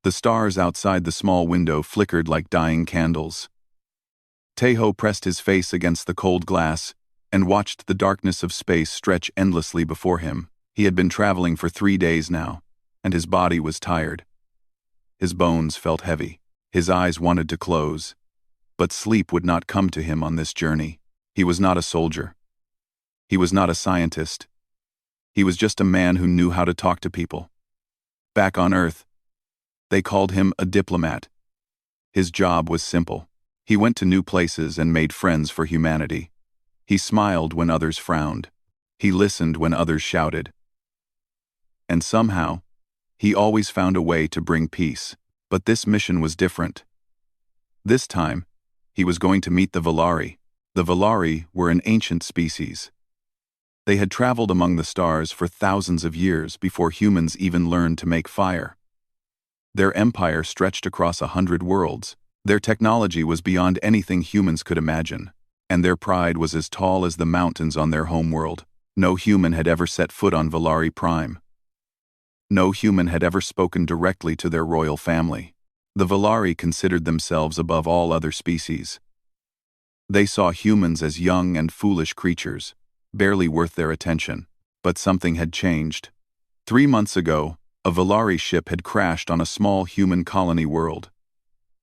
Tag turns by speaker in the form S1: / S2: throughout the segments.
S1: The stars outside the small window flickered like dying candles. Taeho pressed his face against the cold glass and watched the darkness of space stretch endlessly before him. He had been traveling for 3 days now, and his body was tired. His bones felt heavy. His eyes wanted to close, but sleep would not come to him on this journey. He was not a soldier. He was not a scientist. He was just a man who knew how to talk to people. Back on Earth, they called him a diplomat. His job was simple. He went to new places and made friends for humanity. He smiled when others frowned. He listened when others shouted. And somehow, he always found a way to bring peace. But this mission was different. This time, he was going to meet the Volari. The Volari were an ancient species. They had traveled among the stars for thousands of years before humans even learned to make fire. Their empire stretched across 100 worlds. Their technology was beyond anything humans could imagine, and their pride was as tall as the mountains on their homeworld. No human had ever set foot on Volari Prime. No human had ever spoken directly to their royal family. The Volari considered themselves above all other species. They saw humans as young and foolish creatures, barely worth their attention. But something had changed. 3 months ago, a Volari ship had crashed on a small human colony world.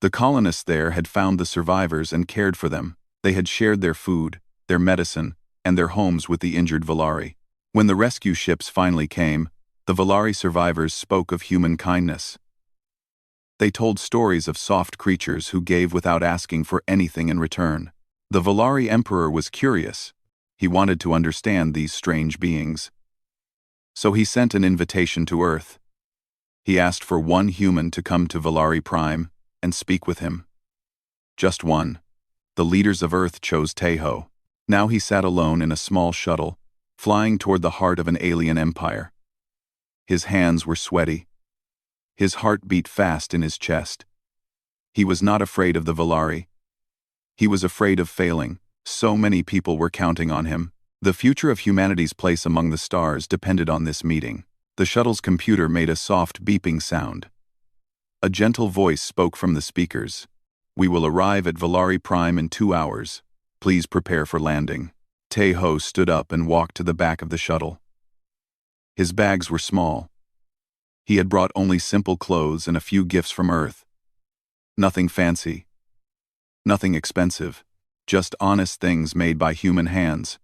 S1: The colonists there had found the survivors and cared for them. They had shared their food, their medicine, and their homes with the injured Volari. When the rescue ships finally came, the Volari survivors spoke of human kindness. They told stories of soft creatures who gave without asking for anything in return. The Volari Emperor was curious. He wanted to understand these strange beings. So he sent an invitation to Earth. He asked for one human to come to Volari Prime and speak with him. Just one. The leaders of Earth chose Taeho. Now he sat alone in a small shuttle, flying toward the heart of an alien empire. His hands were sweaty. His heart beat fast in his chest. He was not afraid of the Volari. He was afraid of failing. So many people were counting on him. The future of humanity's place among the stars depended on this meeting. The shuttle's computer made a soft beeping sound. A gentle voice spoke from the speakers. "We will arrive at Volari Prime in 2 hours. Please prepare for landing." Taeho stood up and walked to the back of the shuttle. His bags were small. He had brought only simple clothes and a few gifts from Earth. Nothing fancy. Nothing expensive. Just honest things made by human hands.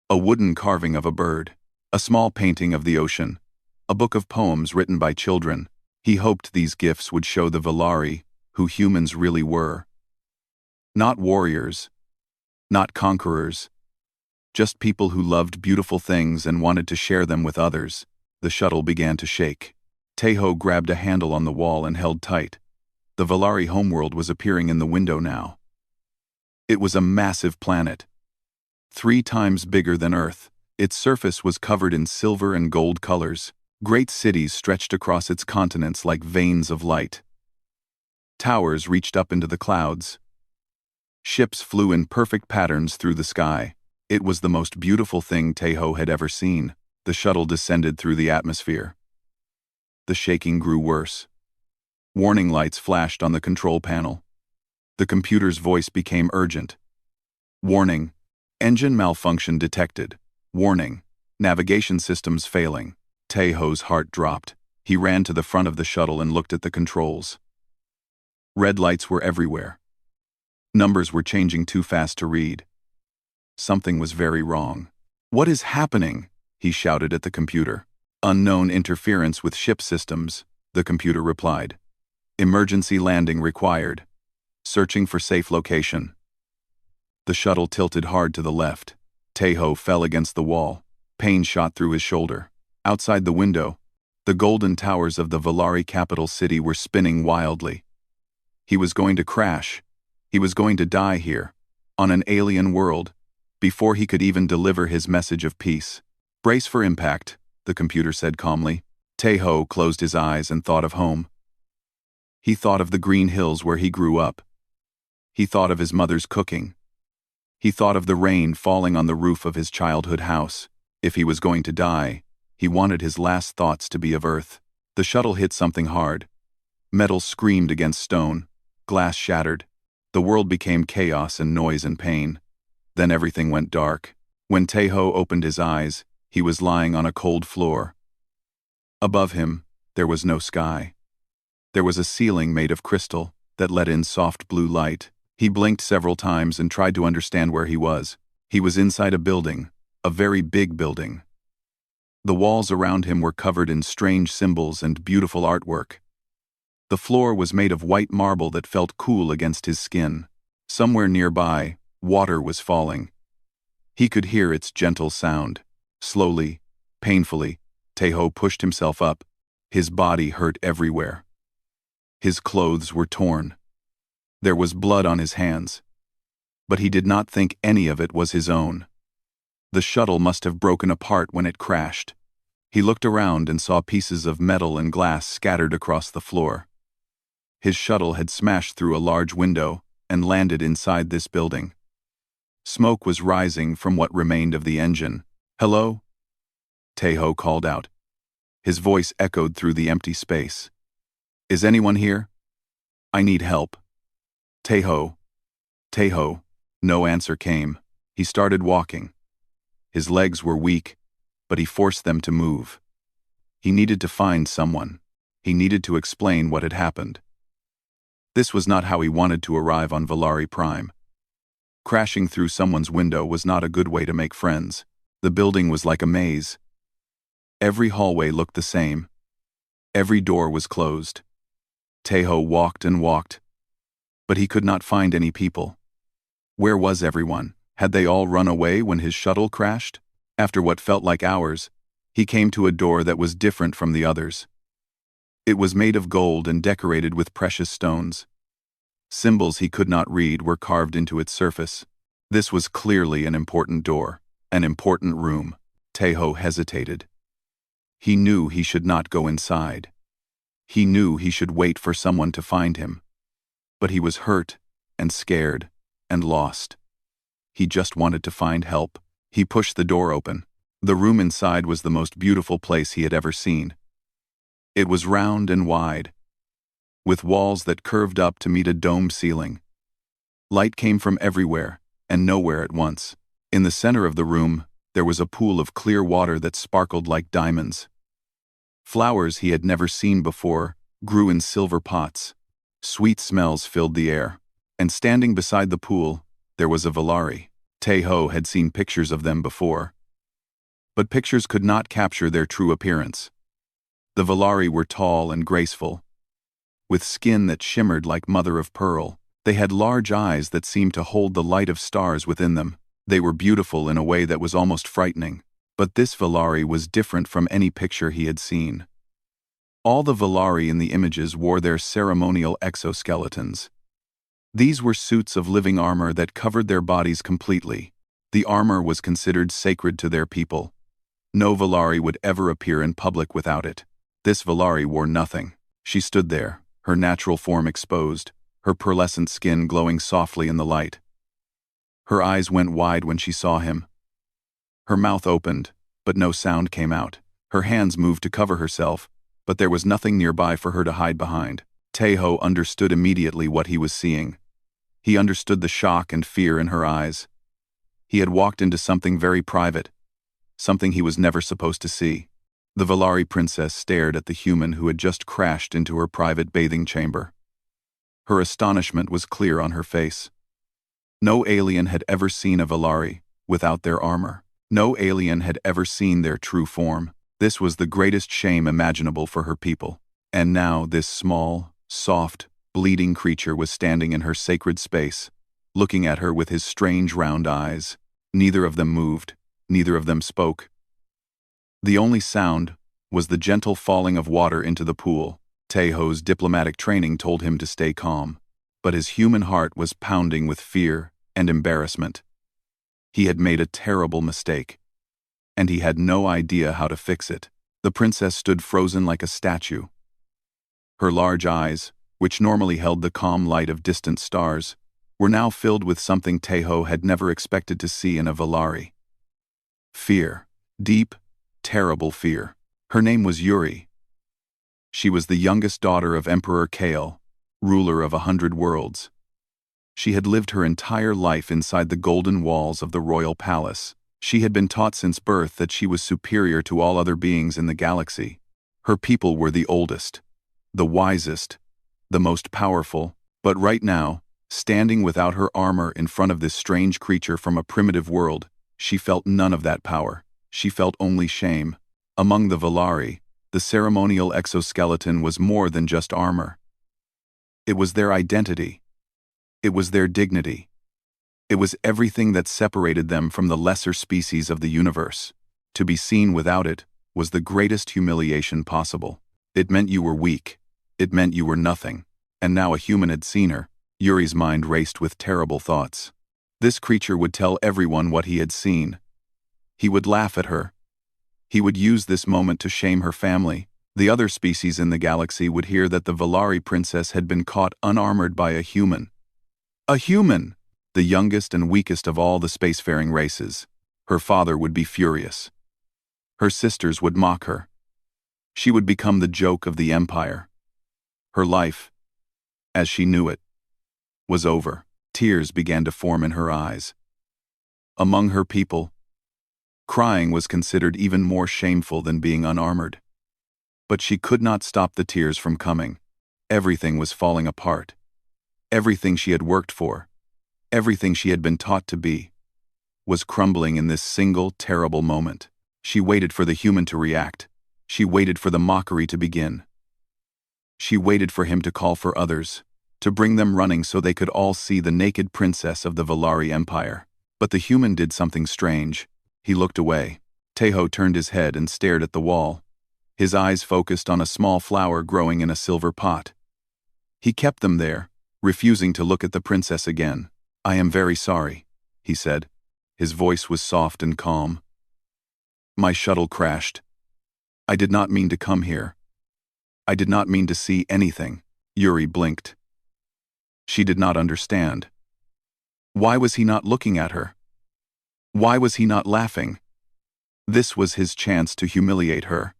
S1: A wooden carving of a bird. A small painting of the ocean. A book of poems written by children. He hoped these gifts would show the Volari who humans really were. Not warriors. Not conquerors. Just people who loved beautiful things and wanted to share them with others. The shuttle began to shake. Taeho grabbed a handle on the wall and held tight. The Volari homeworld was appearing in the window now. It was a massive planet. 3 times bigger than Earth. Its surface was covered in silver and gold colors. Great cities stretched across its continents like veins of light. Towers reached up into the clouds. Ships flew in perfect patterns through the sky. It was the most beautiful thing Taeho had ever seen. The shuttle descended through the atmosphere. The shaking grew worse. Warning lights flashed on the control panel. The computer's voice became urgent. "Warning. Engine malfunction detected. Warning. Navigation systems failing." Taeho's heart dropped. He ran to the front of the shuttle and looked at the controls. Red lights were everywhere. Numbers were changing too fast to read. Something was very wrong. "What is happening?" he shouted at the computer. "Unknown interference with ship systems," the computer replied. "Emergency landing required. Searching for safe location." The shuttle tilted hard to the left. Taeho fell against the wall. Pain shot through his shoulder. Outside the window, the golden towers of the Volari capital city were spinning wildly. He was going to crash. He was going to die here, on an alien world, before he could even deliver his message of peace. "Brace for impact," the computer said calmly. Taeho closed his eyes and thought of home. He thought of the green hills where he grew up. He thought of his mother's cooking. He thought of the rain falling on the roof of his childhood house. If he was going to die, he wanted his last thoughts to be of Earth. The shuttle hit something hard. Metal screamed against stone, glass shattered. The world became chaos and noise and pain. Then everything went dark. When Taeho opened his eyes, he was lying on a cold floor. Above him, there was no sky. There was a ceiling made of crystal that let in soft blue light. He blinked several times and tried to understand where he was. He was inside a building, a very big building. The walls around him were covered in strange symbols and beautiful artwork. The floor was made of white marble that felt cool against his skin. Somewhere nearby, water was falling. He could hear its gentle sound. Slowly, painfully, Taeho pushed himself up. His body hurt everywhere. His clothes were torn. There was blood on his hands. But he did not think any of it was his own. The shuttle must have broken apart when it crashed. He looked around and saw pieces of metal and glass scattered across the floor. His shuttle had smashed through a large window and landed inside this building. Smoke was rising from what remained of the engine. "Hello?" Taeho called out. His voice echoed through the empty space. "Is anyone here? I need help." Taeho. Taeho. No answer came. He started walking. His legs were weak, but he forced them to move. He needed to find someone. He needed to explain what had happened. This was not how he wanted to arrive on Valari Prime. Crashing through someone's window was not a good way to make friends. The building was like a maze. Every hallway looked the same. Every door was closed. Taeho walked and walked, but he could not find any people. Where was everyone? Had they all run away when his shuttle crashed? After what felt like hours, he came to a door that was different from the others. It was made of gold and decorated with precious stones. Symbols he could not read were carved into its surface. This was clearly an important door, an important room. Taeho hesitated. He knew he should not go inside. He knew he should wait for someone to find him. But he was hurt and scared and lost. He just wanted to find help. He pushed the door open. The room inside was the most beautiful place he had ever seen. It was round and wide, with walls that curved up to meet a domed ceiling. Light came from everywhere, and nowhere at once. In the center of the room, there was a pool of clear water that sparkled like diamonds. Flowers he had never seen before grew in silver pots. Sweet smells filled the air, and standing beside the pool, there was a Valari. Taeho had seen pictures of them before, but pictures could not capture their true appearance. The Valari were tall and graceful, with skin that shimmered like mother of pearl. They had large eyes that seemed to hold the light of stars within them. They were beautiful in a way that was almost frightening. But this Valari was different from any picture he had seen. All the Valari in the images wore their ceremonial exoskeletons. These were suits of living armor that covered their bodies completely. The armor was considered sacred to their people. No Valari would ever appear in public without it. This Valari wore nothing. She stood there, her natural form exposed, her pearlescent skin glowing softly in the light. Her eyes went wide when she saw him. Her mouth opened, but no sound came out. Her hands moved to cover herself, but there was nothing nearby for her to hide behind. Taeho understood immediately what he was seeing. He understood the shock and fear in her eyes. He had walked into something very private, something he was never supposed to see. The Valari princess stared at the human who had just crashed into her private bathing chamber. Her astonishment was clear on her face. No alien had ever seen a Valari without their armor. No alien had ever seen their true form. This was the greatest shame imaginable for her people. And now this small, soft, bleeding creature was standing in her sacred space, looking at her with his strange round eyes. Neither of them moved. Neither of them spoke. The only sound was the gentle falling of water into the pool. Taeho's diplomatic training told him to stay calm, but his human heart was pounding with fear and embarrassment. He had made a terrible mistake, and he had no idea how to fix it. The princess stood frozen like a statue. Her large eyes, which normally held the calm light of distant stars, were now filled with something Taeho had never expected to see in a Valari. Fear. Deep, terrible fear. Her name was Yuri. She was the youngest daughter of Emperor Kale, ruler of 100 worlds. She had lived her entire life inside the golden walls of the royal palace. She had been taught since birth that she was superior to all other beings in the galaxy. Her people were the oldest, the wisest, the most powerful, but right now, standing without her armor in front of this strange creature from a primitive world, she felt none of that power. She felt only shame. Among the Valari, the ceremonial exoskeleton was more than just armor. It was their identity. It was their dignity. It was everything that separated them from the lesser species of the universe. To be seen without it was the greatest humiliation possible. It meant you were weak. It meant you were nothing. And now a human had seen her. Yuri's mind raced with terrible thoughts. This creature would tell everyone what he had seen. He would laugh at her. He would use this moment to shame her family. The other species in the galaxy would hear that the Valari princess had been caught unarmored by a human. A human! The youngest and weakest of all the spacefaring races. Her father would be furious. Her sisters would mock her. She would become the joke of the Empire. Her life, as she knew it, was over. Tears began to form in her eyes. Among her people, crying was considered even more shameful than being unarmored. But she could not stop the tears from coming. Everything was falling apart. Everything she had worked for, everything she had been taught to be, was crumbling in this single, terrible moment. She waited for the human to react. She waited for the mockery to begin. She waited for him to call for others, to bring them running so they could all see the naked princess of the Valari Empire. But the human did something strange. He looked away. Tejo turned his head and stared at the wall. His eyes focused on a small flower growing in a silver pot. He kept them there, refusing to look at the princess again. "I am very sorry," he said. His voice was soft and calm. "My shuttle crashed. I did not mean to come here. I did not mean to see anything." Yuri blinked. She did not understand. Why was he not looking at her? Why was he not laughing? This was his chance to humiliate her.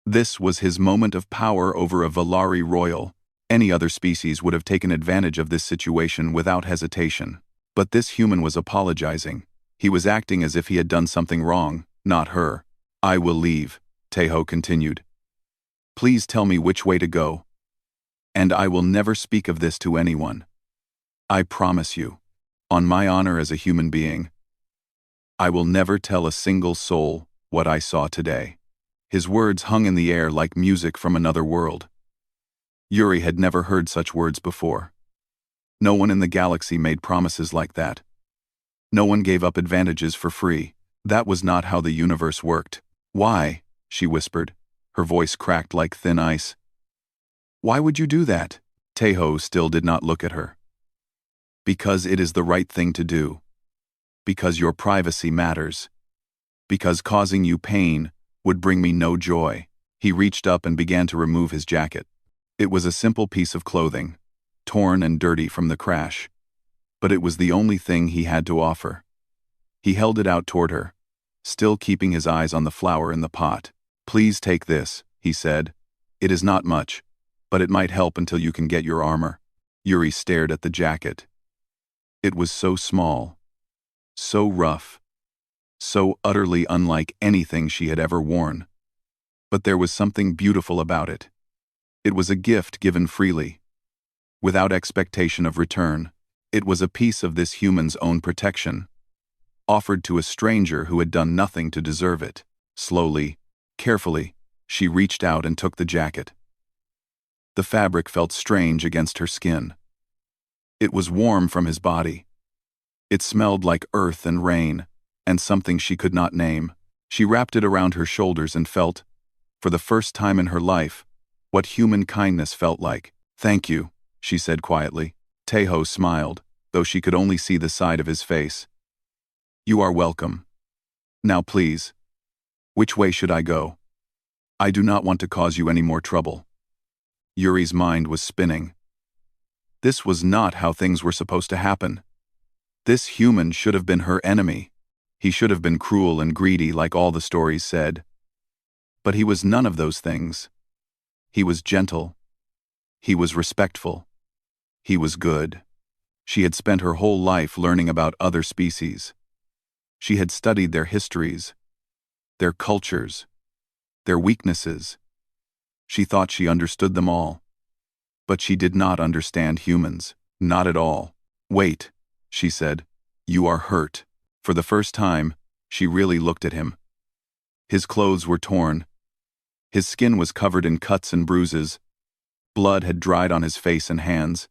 S1: This was his moment of power over a Valari royal. Any other species would have taken advantage of this situation without hesitation. But this human was apologizing. He was acting as if he had done something wrong, not her. "I will leave," Tejo continued. "Please tell me which way to go. And I will never speak of this to anyone. I promise you, on my honor as a human being, I will never tell a single soul what I saw today." His words hung in the air like music from another world. Yuri had never heard such words before. No one in the galaxy made promises like that. No one gave up advantages for free. That was not how the universe worked. "Why?" she whispered. Her voice cracked like thin ice. "Why would you do that?" Tejo still did not look at her. "Because it is the right thing to do. Because your privacy matters. Because causing you pain would bring me no joy." He reached up and began to remove his jacket. It was a simple piece of clothing, torn and dirty from the crash. But it was the only thing he had to offer. He held it out toward her, still keeping his eyes on the flower in the pot. "Please take this," he said. "It is not much, but it might help until you can get your armor." Yuri stared at the jacket. It was so small, so rough, so utterly unlike anything she had ever worn. But there was something beautiful about it. It was a gift given freely, without expectation of return. It was a piece of this human's own protection, offered to a stranger who had done nothing to deserve it. Slowly, carefully, she reached out and took the jacket. The fabric felt strange against her skin. It was warm from his body. It smelled like earth and rain, and something she could not name. She wrapped it around her shoulders and felt, for the first time in her life, what human kindness felt like. "Thank you," she said quietly. Tejo smiled, though she could only see the side of his face. "You are welcome. Now please, which way should I go? I do not want to cause you any more trouble." Yuri's mind was spinning. This was not how things were supposed to happen. This human should have been her enemy. He should have been cruel and greedy like all the stories said. But he was none of those things. He was gentle. He was respectful. He was good. She had spent her whole life learning about other species. She had studied their histories, their cultures, their weaknesses. She thought she understood them all. But she did not understand humans, not at all. "Wait," she said. "You are hurt." For the first time, she really looked at him. His clothes were torn. His skin was covered in cuts and bruises. Blood had dried on his face and hands.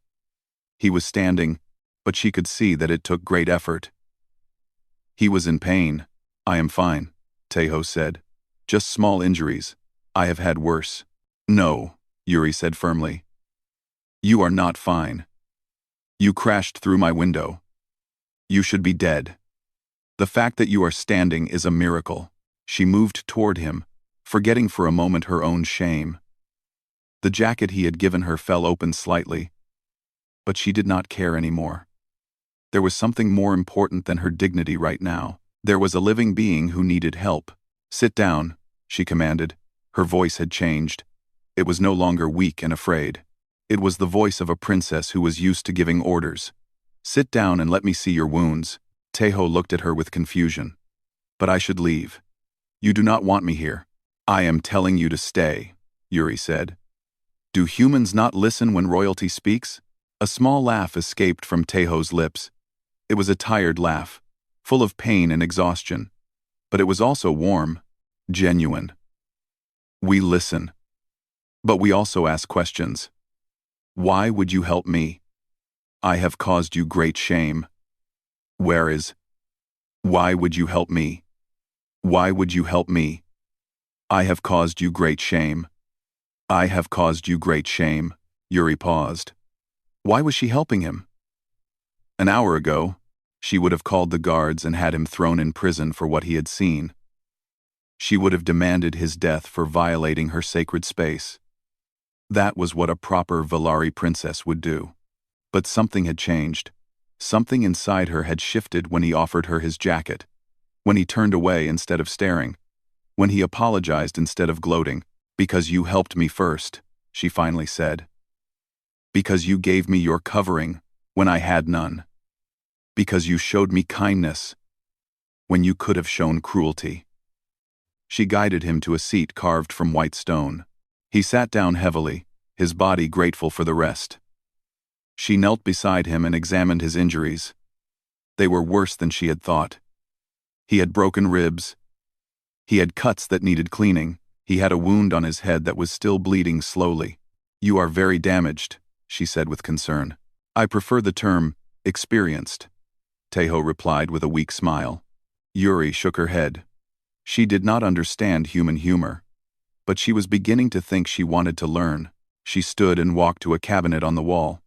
S1: He was standing, but she could see that it took great effort. He was in pain. "I am fine," Teho said. "Just small injuries. I have had worse." "No," Yuri said firmly. "You are not fine. You crashed through my window. You should be dead. The fact that you are standing is a miracle." She moved toward him, forgetting for a moment her own shame. The jacket he had given her fell open slightly, but she did not care anymore. There was something more important than her dignity right now. There was a living being who needed help. "Sit down," she commanded. Her voice had changed. It was no longer weak and afraid. It was the voice of a princess who was used to giving orders. "Sit down and let me see your wounds." Teho looked at her with confusion. "But I should leave. You do not want me here." "I am telling you to stay," Yuri said. "Do humans not listen when royalty speaks?" A small laugh escaped from Teho's lips. It was a tired laugh, full of pain and exhaustion. But it was also warm, genuine. "We listen. But we also ask questions. Why would you help me? I have caused you great shame. Where is? Why would you help me? Why would you help me? I have caused you great shame. I have caused you great shame." Yuri paused. Why was she helping him? An hour ago, she would have called the guards and had him thrown in prison for what he had seen. She would have demanded his death for violating her sacred space. That was what a proper Valari princess would do. But something had changed. Something inside her had shifted when he offered her his jacket, when he turned away instead of staring, when he apologized instead of gloating. "Because you helped me first," she finally said. "Because you gave me your covering when I had none. Because you showed me kindness when you could have shown cruelty." She guided him to a seat carved from white stone. He sat down heavily, his body grateful for the rest. She knelt beside him and examined his injuries. They were worse than she had thought. He had broken ribs. He had cuts that needed cleaning. He had a wound on his head that was still bleeding slowly. "You are very damaged," she said with concern. "I prefer the term experienced," Teho replied with a weak smile. Yuri shook her head. She did not understand human humor, but she was beginning to think she wanted to learn. She stood and walked to a cabinet on the wall.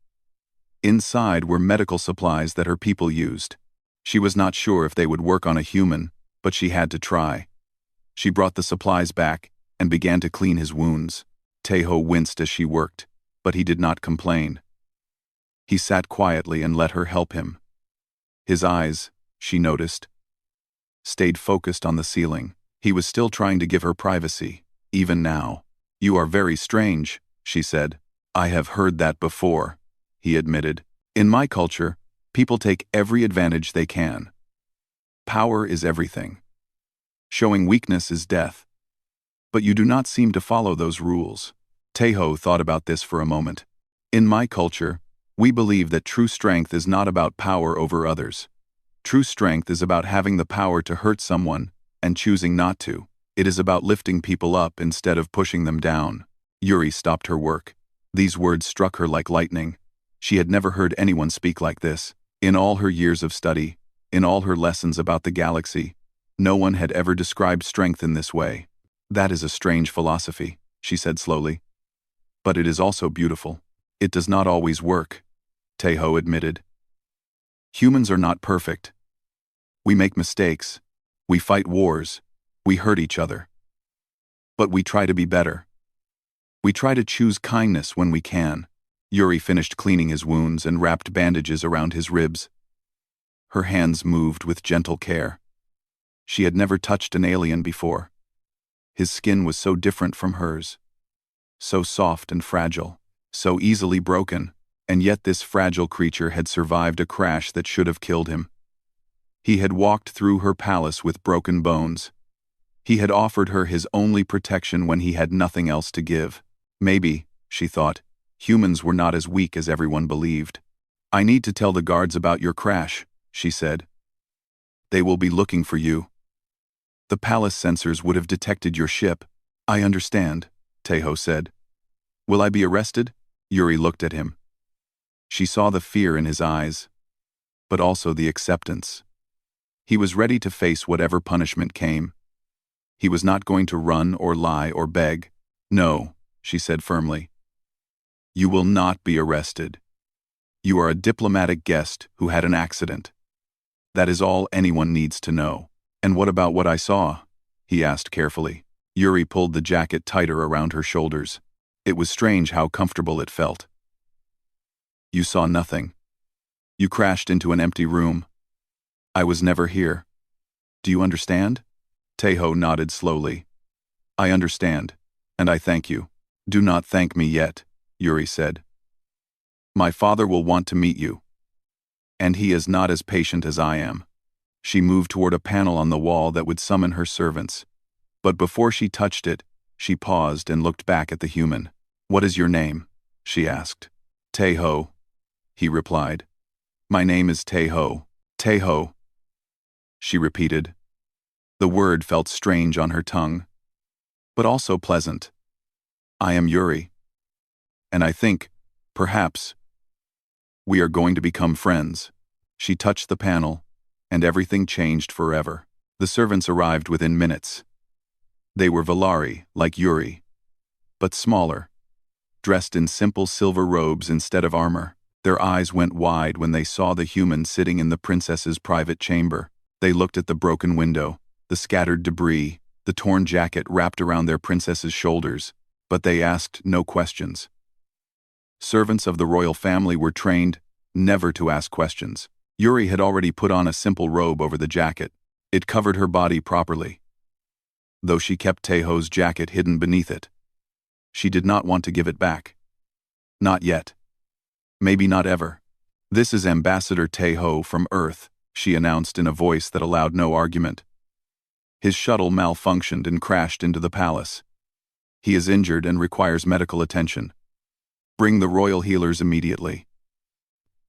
S1: Inside were medical supplies that her people used. She was not sure if they would work on a human, but she had to try. She brought the supplies back and began to clean his wounds. Teho winced as she worked, but he did not complain. He sat quietly and let her help him. His eyes, she noticed, stayed focused on the ceiling. He was still trying to give her privacy, even now. "You are very strange," she said. "I have heard that before," he admitted. "In my culture, people take every advantage they can. Power is everything. Showing weakness is death. But you do not seem to follow those rules." Teho thought about this for a moment. "In my culture, we believe that true strength is not about power over others. True strength is about having the power to hurt someone and choosing not to. It is about lifting people up instead of pushing them down." Yuri stopped her work. These words struck her like lightning. She had never heard anyone speak like this. In all her years of study, in all her lessons about the galaxy, no one had ever described strength in this way. "That is a strange philosophy," she said slowly. "But it is also beautiful. It does not always work," Teho admitted. "Humans are not perfect. We make mistakes. We fight wars. We hurt each other. But we try to be better. We try to choose kindness when we can." Yuri finished cleaning his wounds and wrapped bandages around his ribs. Her hands moved with gentle care. She had never touched an alien before. His skin was so different from hers. so soft and fragile, so easily broken, and yet this fragile creature had survived a crash that should have killed him. He had walked through her palace with broken bones. He had offered her his only protection when he had nothing else to give. Maybe, she thought, humans were not as weak as everyone believed. "I need to tell the guards about your crash," she said. "They will be looking for you. The palace sensors would have detected your ship." "I understand," Taeho said. "Will I be arrested?" Yuri looked at him. She saw the fear in his eyes, but also the acceptance. He was ready to face whatever punishment came. He was not going to run or lie or beg. "No," she said firmly. "You will not be arrested. You are a diplomatic guest who had an accident. That is all anyone needs to know." "And what about what I saw?" he asked carefully. Yuri pulled the jacket tighter around her shoulders. It was strange how comfortable it felt. "You saw nothing. You crashed into an empty room. I was never here. Do you understand?" Taeho nodded slowly. "I understand, and I thank you." "Do not thank me yet," Yuri said. "My father will want to meet you. And he is not as patient as I am." She moved toward a panel on the wall that would summon her servants. But before she touched it, she paused and looked back at the human. "What is your name?" she asked. "Taeho," he replied. "My name is Taeho." "Taeho," she repeated. The word felt strange on her tongue, but also pleasant. "I am Yuri. And I think, perhaps, we are going to become friends." She touched the panel, and everything changed forever. The servants arrived within minutes. They were Valari, like Yuri, but smaller, dressed in simple silver robes instead of armor. Their eyes went wide when they saw the human sitting in the princess's private chamber. They looked at the broken window, the scattered debris, the torn jacket wrapped around their princess's shoulders, but they asked no questions. Servants of the royal family were trained never to ask questions. Yuri had already put on a simple robe over the jacket. It covered her body properly, though she kept Taeho's jacket hidden beneath it. She did not want to give it back. Not yet. Maybe not ever. "This is Ambassador Taeho from Earth," she announced in a voice that allowed no argument. "His shuttle malfunctioned and crashed into the palace. He is injured and requires medical attention. Bring the royal healers immediately."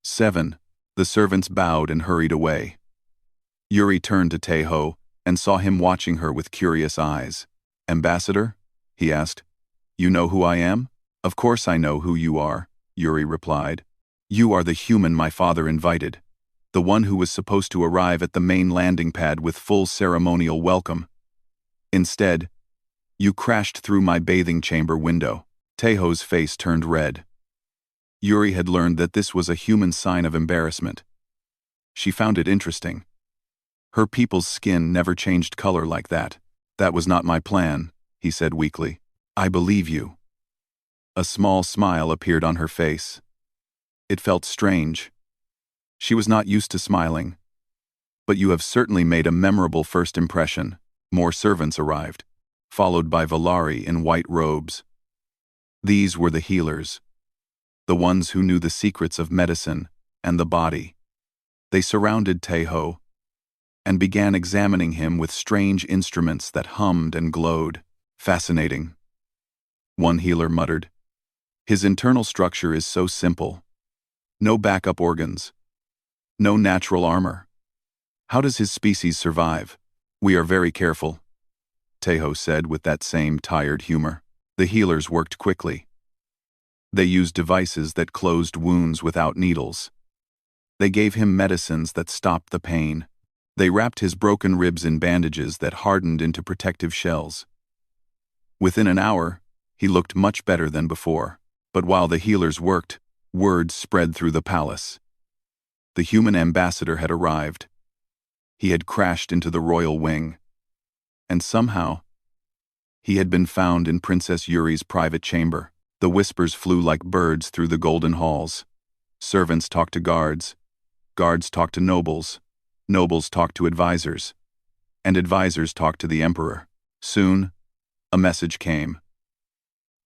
S1: 7. The servants bowed and hurried away. Yuri turned to Taeho and saw him watching her with curious eyes. "Ambassador?" he asked. "You know who I am?" "Of course I know who you are," Yuri replied. "You are the human my father invited, the one who was supposed to arrive at the main landing pad with full ceremonial welcome. Instead, you crashed through my bathing chamber window." Taeho's face turned red. Yuri had learned that this was a human sign of embarrassment. She found it interesting. Her people's skin never changed color like that. "That was not my plan," he said weakly. "I believe you." A small smile appeared on her face. It felt strange. She was not used to smiling. "But you have certainly made a memorable first impression." More servants arrived, followed by Valari in white robes. These were the healers, the ones who knew the secrets of medicine and the body. They surrounded Taeho and began examining him with strange instruments that hummed and glowed. "Fascinating," one healer muttered. "His internal structure is so simple. No backup organs. No natural armor. How does his species survive?" "We are very careful," Taeho said with that same tired humor. The healers worked quickly. They used devices that closed wounds without needles. They gave him medicines that stopped the pain. They wrapped his broken ribs in bandages that hardened into protective shells. Within an hour, he looked much better than before. But while the healers worked, word spread through the palace. The human ambassador had arrived. He had crashed into the royal wing. And somehow, he had been found in Princess Yuri's private chamber. The whispers flew like birds through the golden halls. Servants talked to guards. Guards talked to nobles. Nobles talked to advisors. And advisors talked to the emperor. Soon, a message came.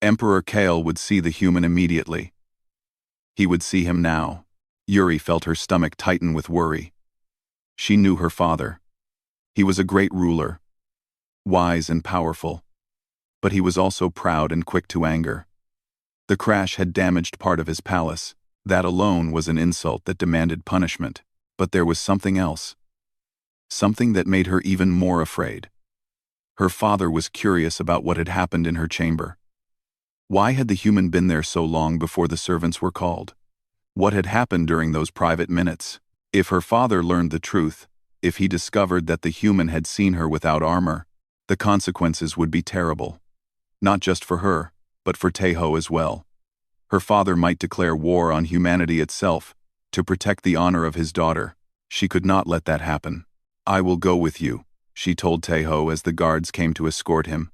S1: Emperor Kale would see the human immediately. He would see him now. Yuri felt her stomach tighten with worry. She knew her father. He was a great ruler, wise and powerful. But he was also proud and quick to anger. The crash had damaged part of his palace. That alone was an insult that demanded punishment. But there was something else. Something that made her even more afraid. Her father was curious about what had happened in her chamber. Why had the human been there so long before the servants were called? What had happened during those private minutes? If her father learned the truth, if he discovered that the human had seen her without armor, the consequences would be terrible. Not just for her, but for Taeho as well. Her father might declare war on humanity itself, to protect the honor of his daughter. She could not let that happen. "I will go with you," she told Taeho as the guards came to escort him.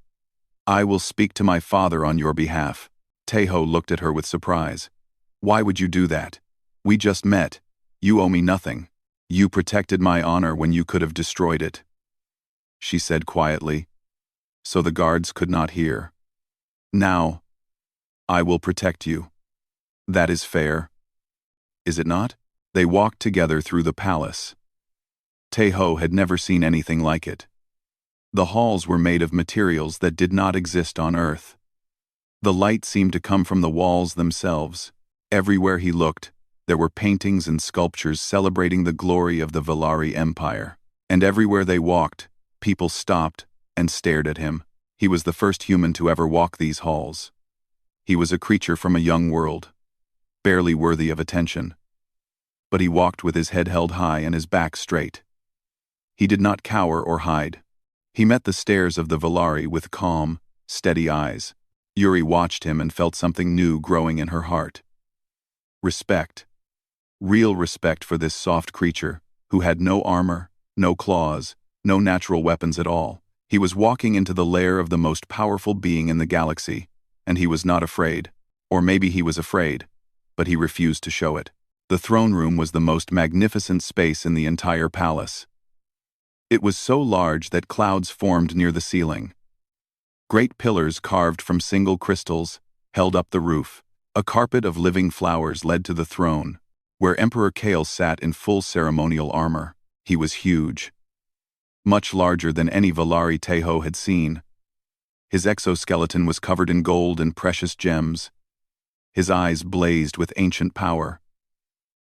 S1: "I will speak to my father on your behalf." Taeho looked at her with surprise. "Why would you do that? We just met. You owe me nothing. You protected my honor when you could have destroyed it," she said quietly, so the guards could not hear. "Now, I will protect you. That is fair. Is it not?" They walked together through the palace. Taeho had never seen anything like it. The halls were made of materials that did not exist on Earth. The light seemed to come from the walls themselves. Everywhere he looked, there were paintings and sculptures celebrating the glory of the Valari Empire. And everywhere they walked, people stopped and stared at him. He was the first human to ever walk these halls. He was a creature from a young world, barely worthy of attention. But he walked with his head held high and his back straight. He did not cower or hide. He met the stares of the Valari with calm, steady eyes. Yuri watched him and felt something new growing in her heart. Respect. Real respect for this soft creature, who had no armor, no claws, no natural weapons at all. He was walking into the lair of the most powerful being in the galaxy, and he was not afraid. Or maybe he was afraid, but he refused to show it. The throne room was the most magnificent space in the entire palace. It was so large that clouds formed near the ceiling. Great pillars carved from single crystals held up the roof. A carpet of living flowers led to the throne, where Emperor Kale sat in full ceremonial armor. He was huge. Much larger than any Valari Taeho had seen. His exoskeleton was covered in gold and precious gems. His eyes blazed with ancient power.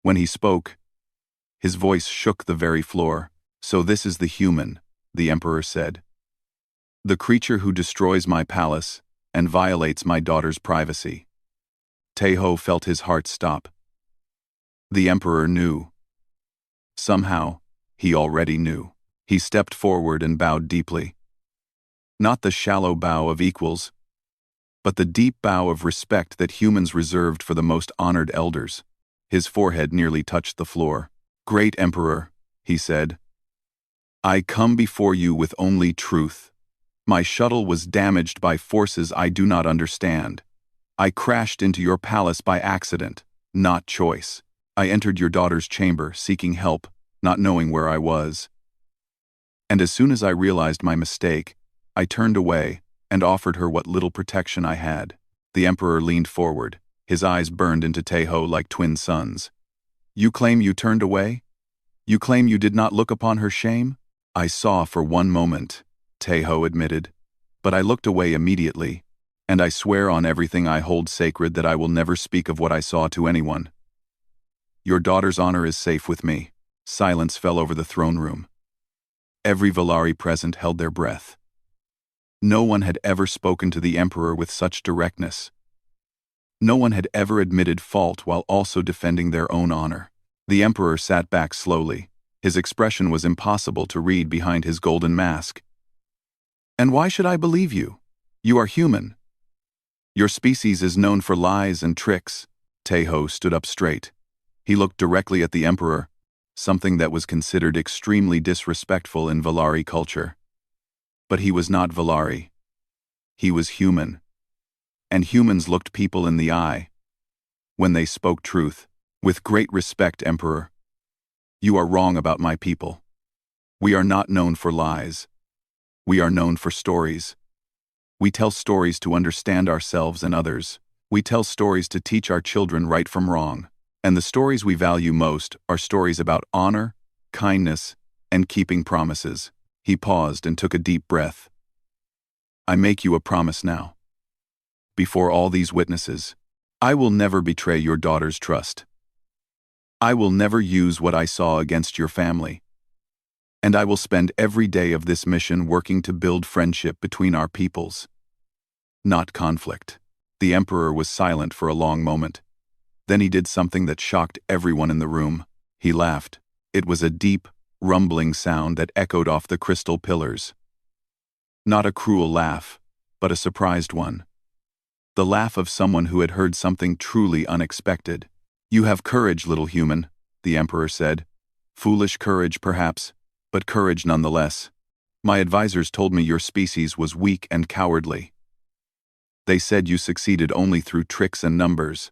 S1: When he spoke, his voice shook the very floor. "So this is the human," the Emperor said. "The creature who destroys my palace and violates my daughter's privacy." Taeho felt his heart stop. The Emperor knew. Somehow, he already knew. He stepped forward and bowed deeply. Not the shallow bow of equals, but the deep bow of respect that humans reserved for the most honored elders. His forehead nearly touched the floor. "Great Emperor," he said, "I come before you with only truth. My shuttle was damaged by forces I do not understand. I crashed into your palace by accident, not choice. I entered your daughter's chamber, seeking help, not knowing where I was. And as soon as I realized my mistake, I turned away and offered her what little protection I had." The Emperor leaned forward. His eyes burned into Taeho like twin suns. "You claim you turned away? You claim you did not look upon her shame?" "I saw for one moment," Taeho admitted, "but I looked away immediately, and I swear on everything I hold sacred that I will never speak of what I saw to anyone. Your daughter's honor is safe with me." Silence fell over the throne room. Every Valari present held their breath. No one had ever spoken to the Emperor with such directness. No one had ever admitted fault while also defending their own honor. The Emperor sat back slowly. His expression was impossible to read behind his golden mask. "And why should I believe you? You are human. Your species is known for lies and tricks." Taeho stood up straight. He looked directly at the Emperor, something that was considered extremely disrespectful in Valari culture. But he was not Valari. He was human. And humans looked people in the eye when they spoke truth. "With great respect, Emperor, you are wrong about my people. We are not known for lies. We are known for stories. We tell stories to understand ourselves and others. We tell stories to teach our children right from wrong. And the stories we value most are stories about honor, kindness, and keeping promises. He paused and took a deep breath. I make you a promise now. Before all these witnesses, I will never betray your daughter's trust. I will never use what I saw against your family. And I will spend every day of this mission working to build friendship between our peoples, not conflict. The Emperor was silent for a long moment. Then he did something that shocked everyone in the room. He laughed. It was a deep, rumbling sound that echoed off the crystal pillars. Not a cruel laugh, but a surprised one. The laugh of someone who had heard something truly unexpected. You have courage, little human, the Emperor said. Foolish courage, perhaps, but courage nonetheless. My advisors told me your species was weak and cowardly. They said you succeeded only through tricks and numbers.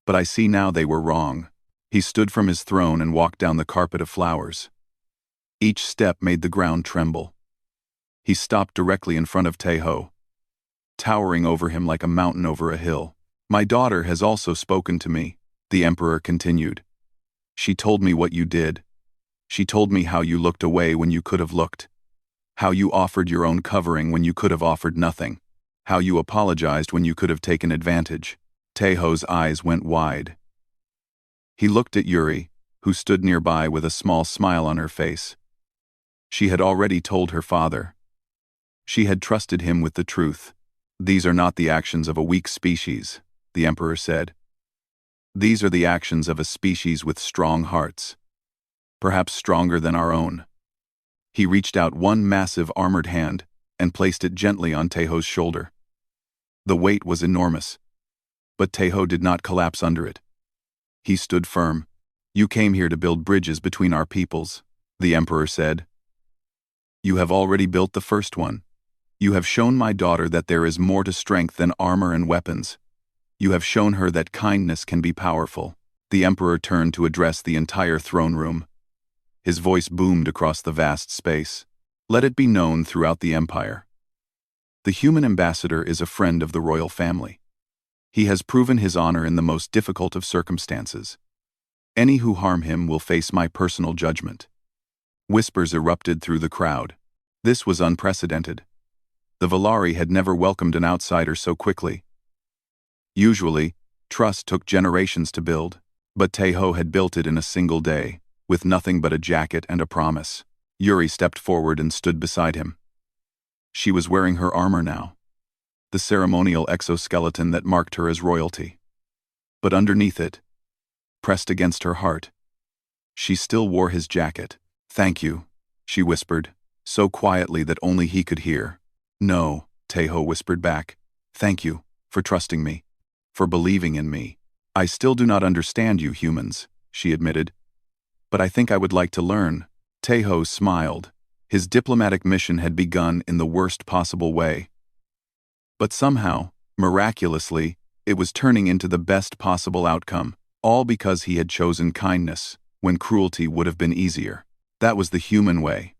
S1: But I see now they were wrong. He stood from his throne and walked down the carpet of flowers. Each step made the ground tremble. He stopped directly in front of Taeho, towering over him like a mountain over a hill. My daughter has also spoken to me, the Emperor continued. She told me what you did. She told me how you looked away when you could have looked. How you offered your own covering when you could have offered nothing. How you apologized when you could have taken advantage. Taeho's eyes went wide. He looked at Yuri, who stood nearby with a small smile on her face. She had already told her father. She had trusted him with the truth. These are not the actions of a weak species, the Emperor said. These are the actions of a species with strong hearts, perhaps stronger than our own. He reached out one massive armored hand and placed it gently on Taeho's shoulder. The weight was enormous, but Taeho did not collapse under it. He stood firm. You came here to build bridges between our peoples, the Emperor said. You have already built the first one. You have shown my daughter that there is more to strength than armor and weapons. You have shown her that kindness can be powerful. The Emperor turned to address the entire throne room. His voice boomed across the vast space. Let it be known throughout the empire. The human ambassador is a friend of the royal family. He has proven his honor in the most difficult of circumstances. Any who harm him will face my personal judgment. Whispers erupted through the crowd. This was unprecedented. The Valari had never welcomed an outsider so quickly. Usually, trust took generations to build, but Taeho had built it in a single day, with nothing but a jacket and a promise. Yuri stepped forward and stood beside him. She was wearing her armor now, the ceremonial exoskeleton that marked her as royalty. But underneath it, pressed against her heart, she still wore his jacket. Thank you, she whispered, so quietly that only he could hear. No, Taeho whispered back. Thank you, for trusting me, for believing in me. I still do not understand you humans, she admitted. But I think I would like to learn. Taeho smiled. His diplomatic mission had begun in the worst possible way. But somehow, miraculously, it was turning into the best possible outcome, all because he had chosen kindness, when cruelty would have been easier. That was the human way.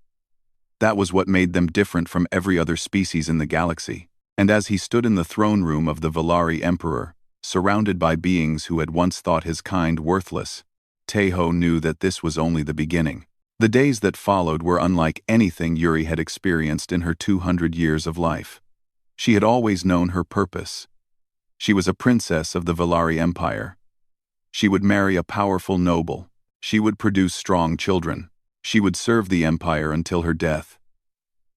S1: That was what made them different from every other species in the galaxy. And as he stood in the throne room of the Valari Emperor, surrounded by beings who had once thought his kind worthless, Taeho knew that this was only the beginning. The days that followed were unlike anything Yuri had experienced in her 200 years of life. She had always known her purpose. She was a princess of the Valari Empire. She would marry a powerful noble. She would produce strong children. She would serve the empire until her death.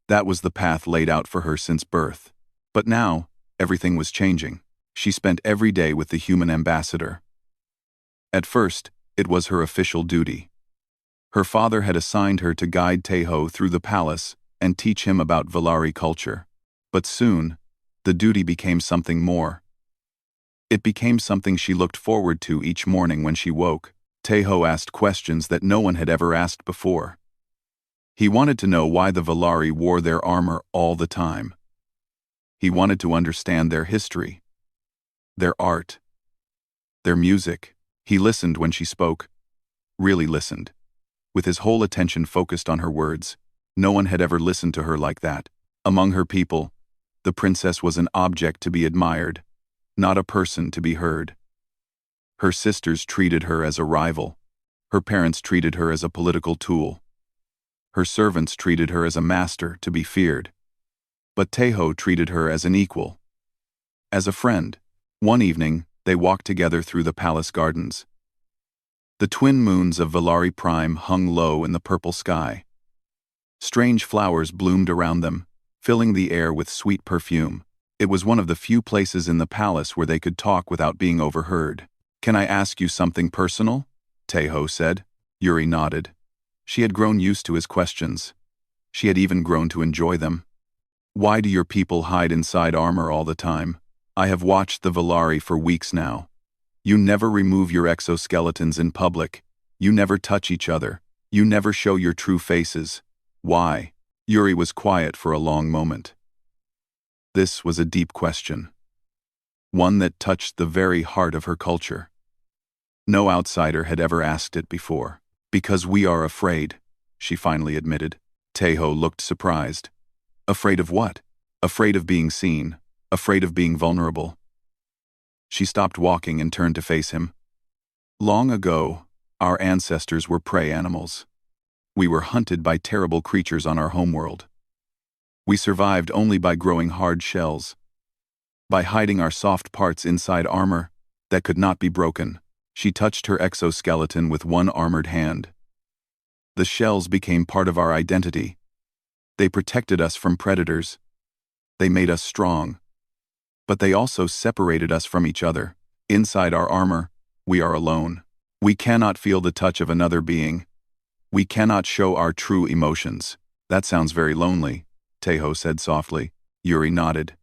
S1: That was the path laid out for her since birth. But now, everything was changing. She spent every day with the human ambassador. At first, it was her official duty. Her father had assigned her to guide Taeho through the palace and teach him about Valari culture. But soon, the duty became something more. It became something she looked forward to each morning when she woke. Taeho asked questions that no one had ever asked before. He wanted to know why the Valari wore their armor all the time. He wanted to understand their history, their art, their music. He listened when she spoke, really listened, with his whole attention focused on her words. No one had ever listened to her like that. Among her people, The princess was an object to be admired, not a person to be heard. Her sisters treated her as a rival. Her parents treated her as a political tool. Her servants treated her as a master to be feared. But Taeho treated her as an equal, as a friend. One evening, they walked together through the palace gardens. The twin moons of Valari Prime hung low in the purple sky. Strange flowers bloomed around them, filling the air with sweet perfume. It was one of the few places in the palace where they could talk without being overheard. "Can I ask you something personal?" Taeho said. Yuri nodded. She had grown used to his questions. She had even grown to enjoy them. "Why do your people hide inside armor all the time? I have watched the Valari for weeks now. You never remove your exoskeletons in public. You never touch each other. You never show your true faces. Why?" Yuri was quiet for a long moment. This was a deep question. One that touched the very heart of her culture. No outsider had ever asked it before. "Because we are afraid," she finally admitted. Taeho looked surprised. "Afraid of what?" "Afraid of being seen. Afraid of being vulnerable." She stopped walking and turned to face him. "Long ago, our ancestors were prey animals. We were hunted by terrible creatures on our homeworld. We survived only by growing hard shells, by hiding our soft parts inside armor that could not be broken." She touched her exoskeleton with one armored hand. "The shells became part of our identity. They protected us from predators. They made us strong. But they also separated us from each other. Inside our armor, we are alone. We cannot feel the touch of another being. We cannot show our true emotions." "That sounds very lonely," Taeho said softly. Yuri nodded.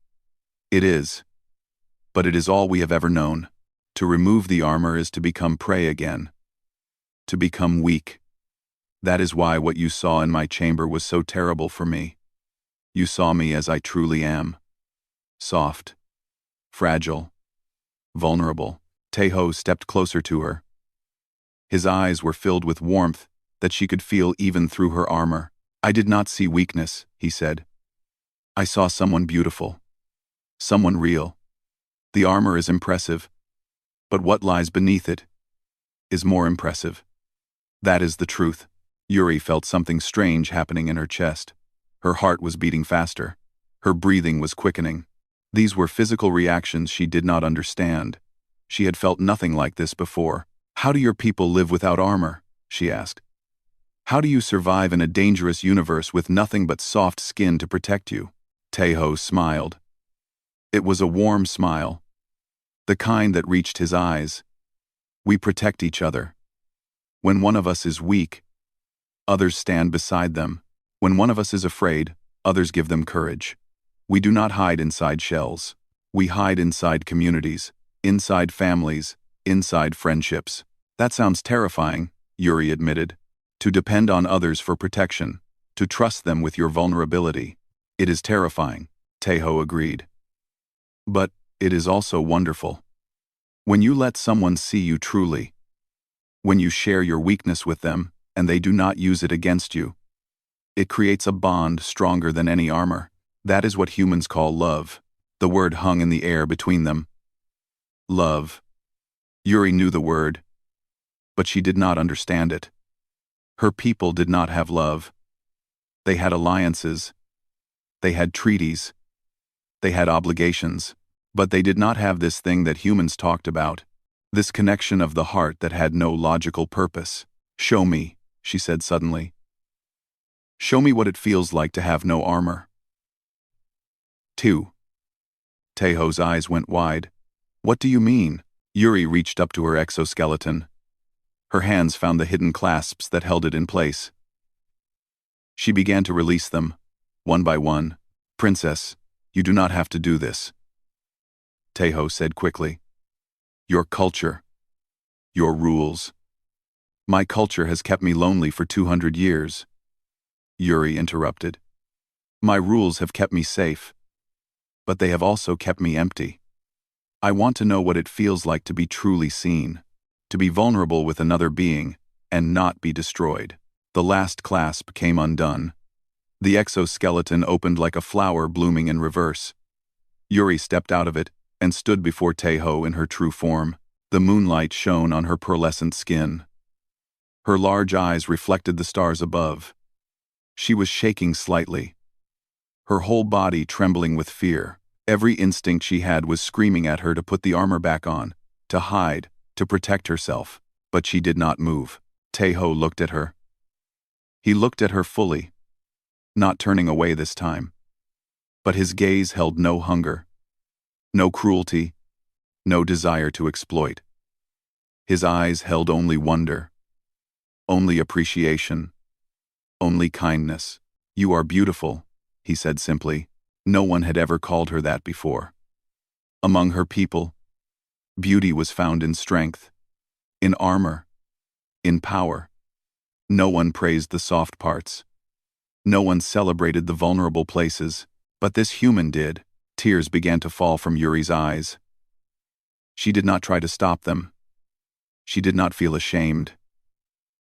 S1: "It is. But it is all we have ever known. To remove the armor is to become prey again. To become weak. That is why what you saw in my chamber was so terrible for me. You saw me as I truly am. Soft. Fragile. Vulnerable." Taeho stepped closer to her. His eyes were filled with warmth that she could feel even through her armor. "I did not see weakness," he said. "I saw someone beautiful. Someone real. The armor is impressive. But what lies beneath it is more impressive. That is the truth." Yuri felt something strange happening in her chest. Her heart was beating faster. Her breathing was quickening. These were physical reactions she did not understand. She had felt nothing like this before. "How do your people live without armor?" she asked. "How do you survive in a dangerous universe with nothing but soft skin to protect you?" Taeho smiled. It was a warm smile, the kind that reached his eyes. "We protect each other. When one of us is weak, others stand beside them. When one of us is afraid, others give them courage. We do not hide inside shells. We hide inside communities, inside families, inside friendships." "That sounds terrifying," Yuri admitted. "To depend on others for protection, to trust them with your vulnerability. It is terrifying," Taeho agreed. "But it is also wonderful. When you let someone see you truly, when you share your weakness with them and they do not use it against you, it creates a bond stronger than any armor. That is what humans call love." The word hung in the air between them. Love. Yuri knew the word, but she did not understand it. Her people did not have love. They had alliances. They had treaties. They had obligations. But they did not have this thing that humans talked about, this connection of the heart that had no logical purpose. "Show me," she said suddenly. "Show me what it feels like to have no armor." 2. Taeho's eyes went wide. "What do you mean?" Yuri reached up to her exoskeleton. Her hands found the hidden clasps that held it in place. She began to release them, one by one. "Princess, you do not have to do this," Taeho said quickly. "Your culture. Your rules. My culture has kept me lonely for 200 years. Yuri interrupted. "My rules have kept me safe, but they have also kept me empty. I want to know what it feels like to be truly seen, to be vulnerable with another being, and not be destroyed." The last clasp came undone. The exoskeleton opened like a flower blooming in reverse. Yuri stepped out of it and stood before Taeho in her true form. The moonlight shone on her pearlescent skin. Her large eyes reflected the stars above. She was shaking slightly, her whole body trembling with fear. Every instinct she had was screaming at her to put the armor back on, to hide, to protect herself, but she did not move. Taeho looked at her. He looked at her fully, not turning away this time. But his gaze held no hunger, no cruelty, no desire to exploit. His eyes held only wonder, only appreciation, only kindness. "You are beautiful," he said simply. No one had ever called her that before. Among her people, beauty was found in strength, in armor, in power. No one praised the soft parts. No one celebrated the vulnerable places, but this human did. Tears began to fall from Yuri's eyes. She did not try to stop them. She did not feel ashamed.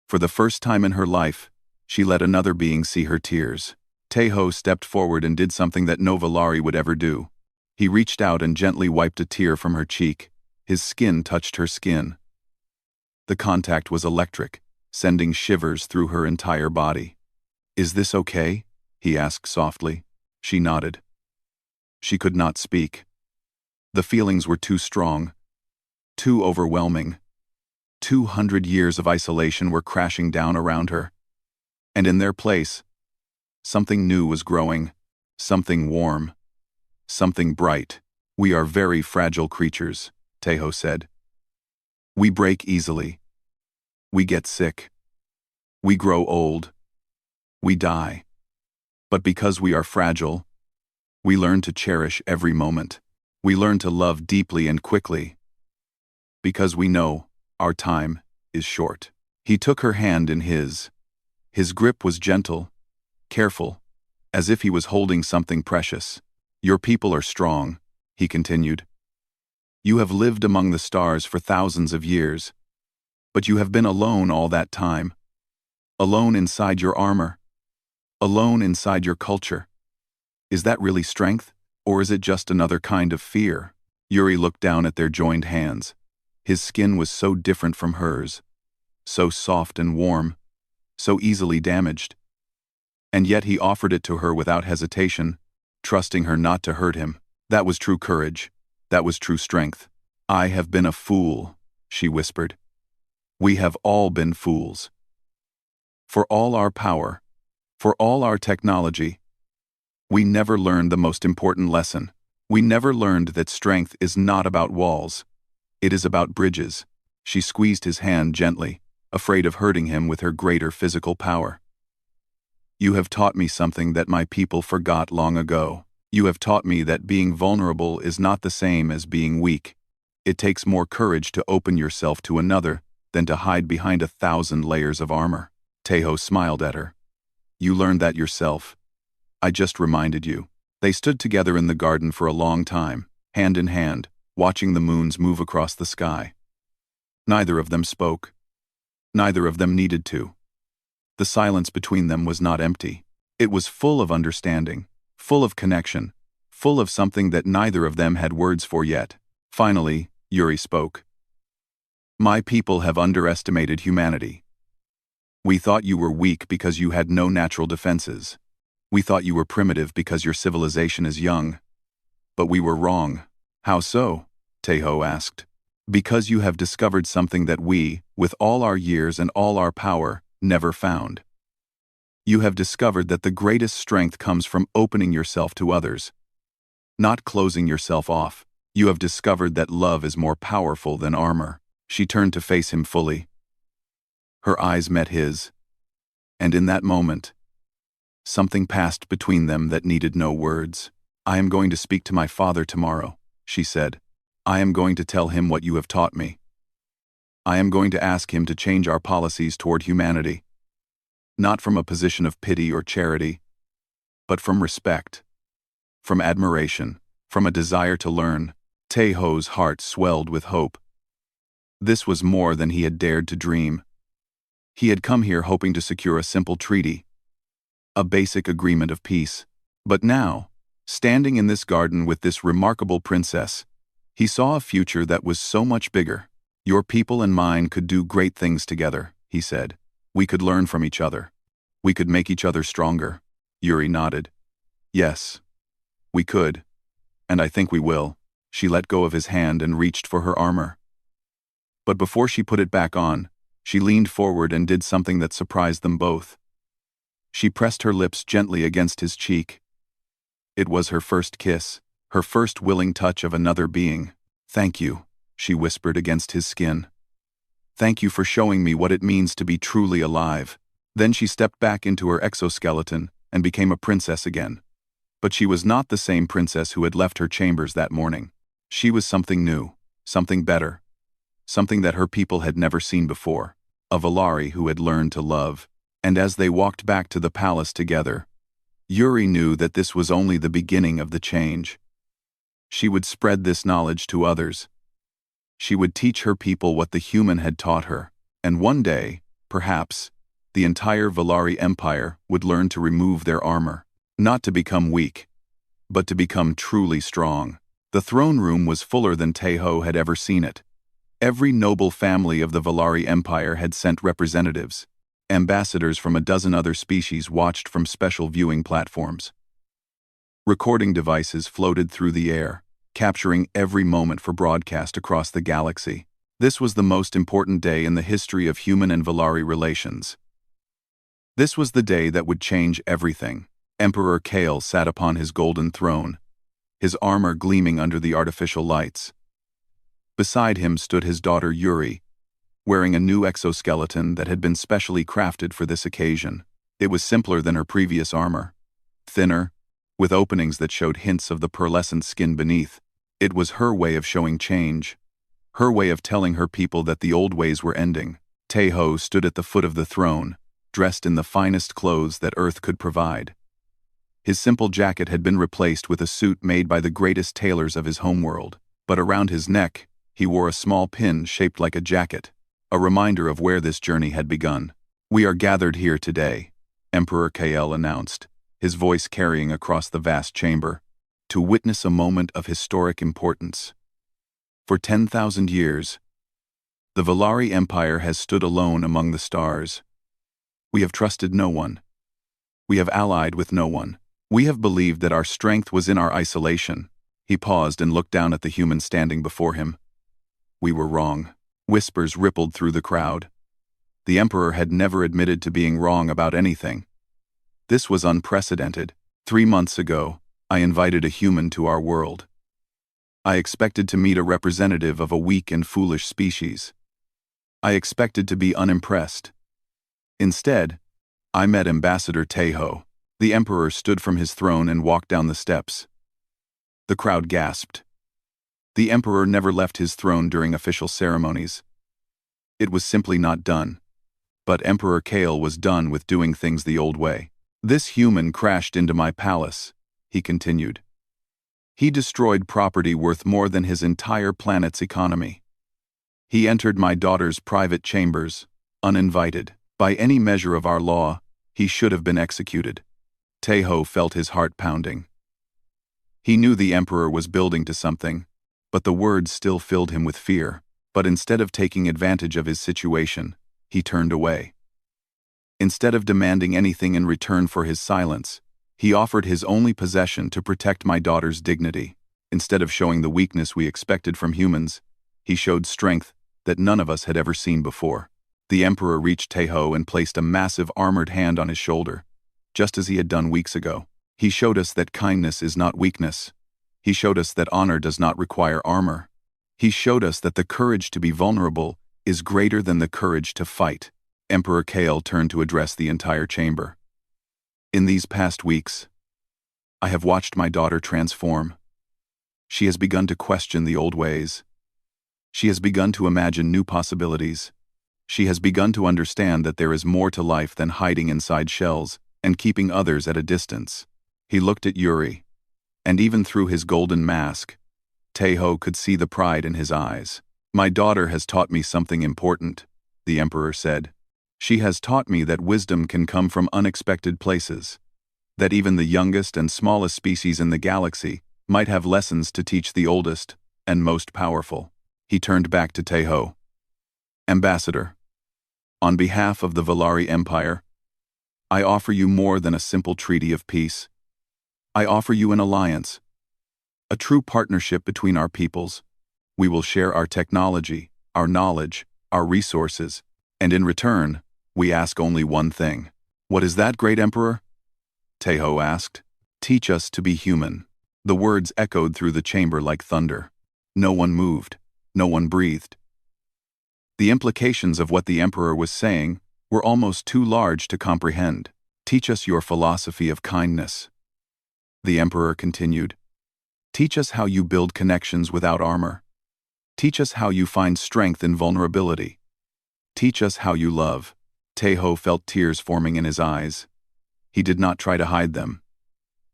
S1: For the first time in her life, she let another being see her tears. Taeho stepped forward and did something that no Valari would ever do. He reached out and gently wiped a tear from her cheek. His skin touched her skin. The contact was electric, sending shivers through her entire body. "Is this okay?" he asked softly. She nodded. She could not speak. The feelings were too strong, too overwhelming. 200 years of isolation were crashing down around her. And in their place, something new was growing, something warm, something bright. "We are very fragile creatures," Taeho said. "We break easily. We get sick. We grow old. We die. But because we are fragile, we learn to cherish every moment. We learn to love deeply and quickly. Because we know our time is short." He took her hand in his. His grip was gentle, careful, as if he was holding something precious. "Your people are strong," he continued. "You have lived among the stars for thousands of years, but you have been alone all that time. Alone inside your armor. Alone inside your culture. Is that really strength, or is it just another kind of fear?" Yuri looked down at their joined hands. His skin was so different from hers, so soft and warm, so easily damaged. And yet he offered it to her without hesitation, trusting her not to hurt him. That was true courage. That was true strength. "I have been a fool," she whispered. "We have all been fools. For all our power, for all our technology, we never learned the most important lesson. We never learned that strength is not about walls. It is about bridges." She squeezed his hand gently, afraid of hurting him with her greater physical power. "You have taught me something that my people forgot long ago. You have taught me that being vulnerable is not the same as being weak. It takes more courage to open yourself to another than to hide behind 1,000 layers of armor." Taeho smiled at her. "You learned that yourself. I just reminded you." They stood together in the garden for a long time, hand in hand, watching the moons move across the sky. Neither of them spoke. Neither of them needed to. The silence between them was not empty. It was full of understanding, full of connection, full of something that neither of them had words for yet. Finally, Yuri spoke. "My people have underestimated humanity. We thought you were weak because you had no natural defenses. We thought you were primitive because your civilization is young. But we were wrong." "How so?" Taeho asked. "Because you have discovered something that we, with all our years and all our power, never found. You have discovered that the greatest strength comes from opening yourself to others, not closing yourself off. You have discovered that love is more powerful than armor." She turned to face him fully. Her eyes met his, and in that moment, something passed between them that needed no words. "I am going to speak to my father tomorrow," she said. "I am going to tell him what you have taught me. I am going to ask him to change our policies toward humanity, not from a position of pity or charity, but from respect, from admiration, from a desire to learn." Taeho's heart swelled with hope. This was more than he had dared to dream. He had come here hoping to secure a simple treaty, a basic agreement of peace. But now, Standing in this garden with this remarkable princess, he saw a future that was so much bigger. Your people and mine could do great things together, he said. We could learn from each other. We could make each other stronger. Yuri nodded. Yes, we could. And I think we will. She let go of his hand and reached for her armor. But before she put it back on, she leaned forward and did something that surprised them both. She pressed her lips gently against his cheek. It was her first kiss, her first willing touch of another being. Thank you, she whispered against his skin. Thank you for showing me what it means to be truly alive. Then she stepped back into her exoskeleton and became a princess again. But she was not the same princess who had left her chambers that morning. She was something new, something better, something that her people had never seen before, a Valari who had learned to love. And as they walked back to the palace together, Yuri knew that this was only the beginning of the change. She would spread this knowledge to others. She would teach her people what the human had taught her, and one day, perhaps, the entire Valari Empire would learn to remove their armor, not to become weak, but to become truly strong. The throne room was fuller than Tejo had ever seen it. Every noble family of the Valari Empire had sent representatives. Ambassadors from a dozen other species watched from special viewing platforms. Recording devices floated through the air, capturing every moment for broadcast across the galaxy. This was the most important day in the history of human and Valari relations. This was the day that would change everything. Emperor Kale sat upon his golden throne, his armor gleaming under the artificial lights. Beside him stood his daughter Yuri, wearing a new exoskeleton that had been specially crafted for this occasion. It was simpler than her previous armor, thinner, with openings that showed hints of the pearlescent skin beneath. It was her way of showing change, her way of telling her people that the old ways were ending. Tejo stood at the foot of the throne, dressed in the finest clothes that Earth could provide. His simple jacket had been replaced with a suit made by the greatest tailors of his homeworld, but around his neck, he wore a small pin shaped like a jacket, a reminder of where this journey had begun. We are gathered here today, Emperor Kael announced, his voice carrying across the vast chamber, to witness a moment of historic importance. For 10,000 years, the Valari Empire has stood alone among the stars. We have trusted no one. We have allied with no one. We have believed that our strength was in our isolation. He paused and looked down at the human standing before him. We were wrong. Whispers rippled through the crowd. The Emperor had never admitted to being wrong about anything. This was unprecedented. 3 months ago, I invited a human to our world. I expected to meet a representative of a weak and foolish species. I expected to be unimpressed. Instead, I met Ambassador Tejo. The Emperor stood from his throne and walked down the steps. The crowd gasped. The Emperor never left his throne during official ceremonies. It was simply not done. But Emperor Kale was done with doing things the old way. This human crashed into my palace, he continued. He destroyed property worth more than his entire planet's economy. He entered my daughter's private chambers, uninvited. By any measure of our law, he should have been executed. Tejo felt his heart pounding. He knew the Emperor was building to something, but the words still filled him with fear. But instead of taking advantage of his situation, he turned away. Instead of demanding anything in return for his silence, he offered his only possession to protect my daughter's dignity. Instead of showing the weakness we expected from humans, he showed strength that none of us had ever seen before. The Emperor reached Tejo and placed a massive armored hand on his shoulder, just as he had done weeks ago. He showed us that kindness is not weakness. He showed us that honor does not require armor. He showed us that the courage to be vulnerable is greater than the courage to fight. Emperor Kale turned to address the entire chamber. In these past weeks, I have watched my daughter transform. She has begun to question the old ways. She has begun to imagine new possibilities. She has begun to understand that there is more to life than hiding inside shells and keeping others at a distance. He looked at Yuri, and even through his golden mask, Tejo could see the pride in his eyes. My daughter has taught me something important, the Emperor said. She has taught me that wisdom can come from unexpected places. that even the youngest and smallest species in the galaxy might have lessons to teach the oldest and most powerful. He turned back to Teho. Ambassador, on behalf of the Valari Empire, I offer you more than a simple treaty of peace. I offer you an alliance, a true partnership between our peoples. We will share our technology, our knowledge, our resources, and in return, we ask only one thing. What is that, Great Emperor? Teho asked. Teach us to be human. The words echoed through the chamber like thunder. No one moved. No one breathed. The implications of what the Emperor was saying were almost too large to comprehend. Teach us your philosophy of kindness. The Emperor continued. Teach us how you build connections without armor. Teach us how you find strength in vulnerability. Teach us how you love. Teho felt tears forming in his eyes. He did not try to hide them.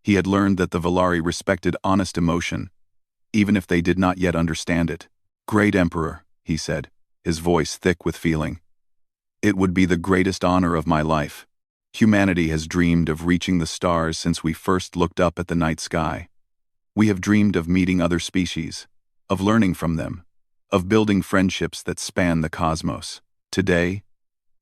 S1: He had learned that the Valari respected honest emotion, even if they did not yet understand it. Great Emperor, he said, his voice thick with feeling. It would be the greatest honor of my life. Humanity has dreamed of reaching the stars since we first looked up at the night sky. We have dreamed of meeting other species, of learning from them, of building friendships that span the cosmos. Today,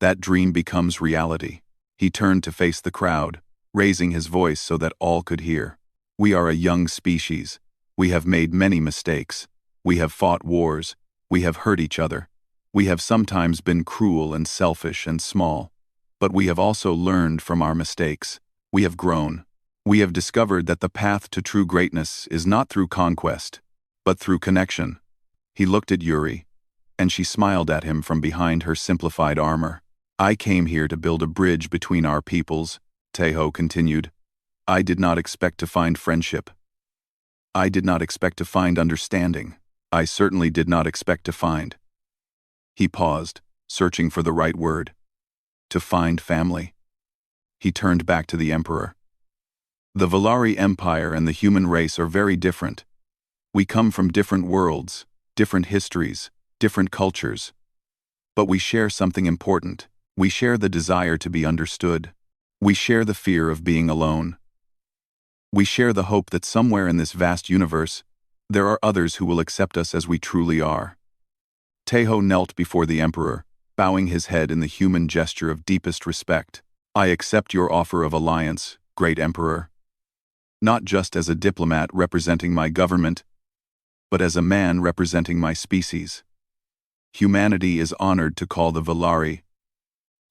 S1: that dream becomes reality. He turned to face the crowd, raising his voice so that all could hear. We are a young species. We have made many mistakes. We have fought wars. We have hurt each other. We have sometimes been cruel and selfish and small. But we have also learned from our mistakes. We have grown. We have discovered that the path to true greatness is not through conquest, but through connection. He looked at Yuri, and she smiled at him from behind her simplified armor. I came here to build a bridge between our peoples, Teho continued. I did not expect to find friendship. I did not expect to find understanding. I certainly did not expect to find. He paused, searching for the right word. To find family. He turned back to the Emperor. The Valari Empire and the human race are very different. We come from different worlds, different histories, different cultures. But we share something important. We share the desire to be understood. We share the fear of being alone. We share the hope that somewhere in this vast universe, there are others who will accept us as we truly are. Teho knelt before the Emperor, bowing his head in the human gesture of deepest respect. I accept your offer of alliance, Great Emperor. Not just as a diplomat representing my government, but as a man representing my species. Humanity is honored to call the Valari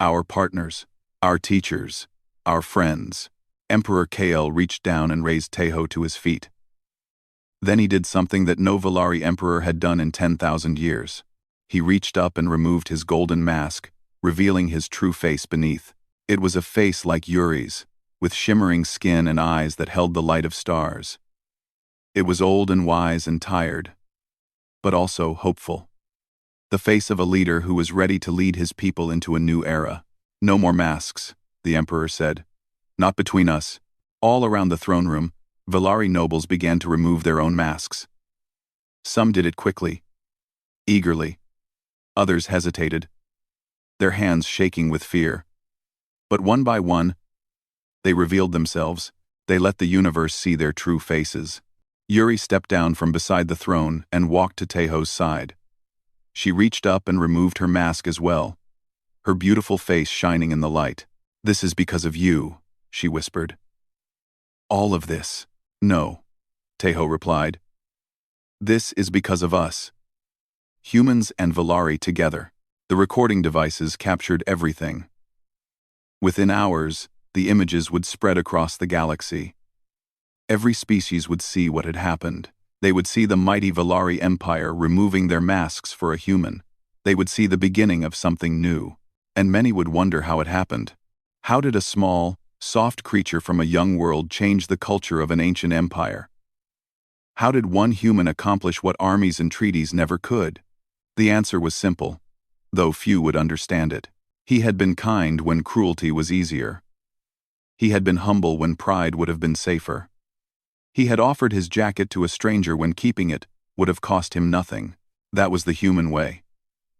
S1: our partners, our teachers, our friends. Emperor Kael reached down and raised Teho to his feet. Then he did something that no Valari emperor had done in 10,000 years. He reached up and removed his golden mask, revealing his true face beneath. It was a face like Yuri's, with shimmering skin and eyes that held the light of stars. It was old and wise and tired, but also hopeful. The face of a leader who was ready to lead his people into a new era. No more masks, the Emperor said. Not between us. All around the throne room, Valari nobles began to remove their own masks. Some did it quickly, eagerly. Others hesitated, their hands shaking with fear. But one by one, they revealed themselves. They let the universe see their true faces. Yuri stepped down from beside the throne and walked to Teho's side. She reached up and removed her mask as well, her beautiful face shining in the light. This is because of you, she whispered. All of this? No, Teho replied. This is because of us. Humans and Valari together. The recording devices captured everything. Within hours, the images would spread across the galaxy. Every species would see what had happened. They would see the mighty Valari Empire removing their masks for a human. They would see the beginning of something new. And many would wonder how it happened. How did a small, soft creature from a young world change the culture of an ancient empire? How did one human accomplish what armies and treaties never could? The answer was simple, though few would understand it. He had been kind when cruelty was easier. He had been humble when pride would have been safer. He had offered his jacket to a stranger when keeping it would have cost him nothing. That was the human way.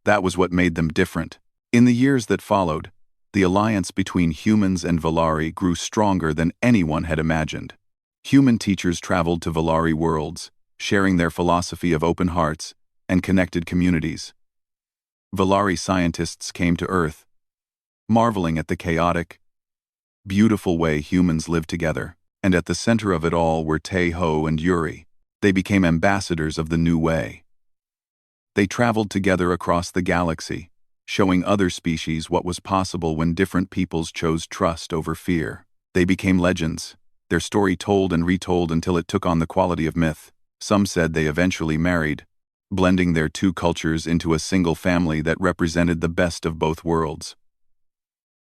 S1: That was what made them different. In the years that followed, The alliance between humans and Valari grew stronger than anyone had imagined. Human teachers traveled to Valari worlds, sharing their philosophy of open hearts and connected communities. Valari scientists came to Earth, marveling at the chaotic, beautiful way humans live together, and at the center of it all were Tae-ho and Yuri. They became ambassadors of the new way. They traveled together across the galaxy, showing other species what was possible when different peoples chose trust over fear. They became legends, their story told and retold until it took on the quality of myth. Some said they eventually married, blending their two cultures into a single family that represented the best of both worlds.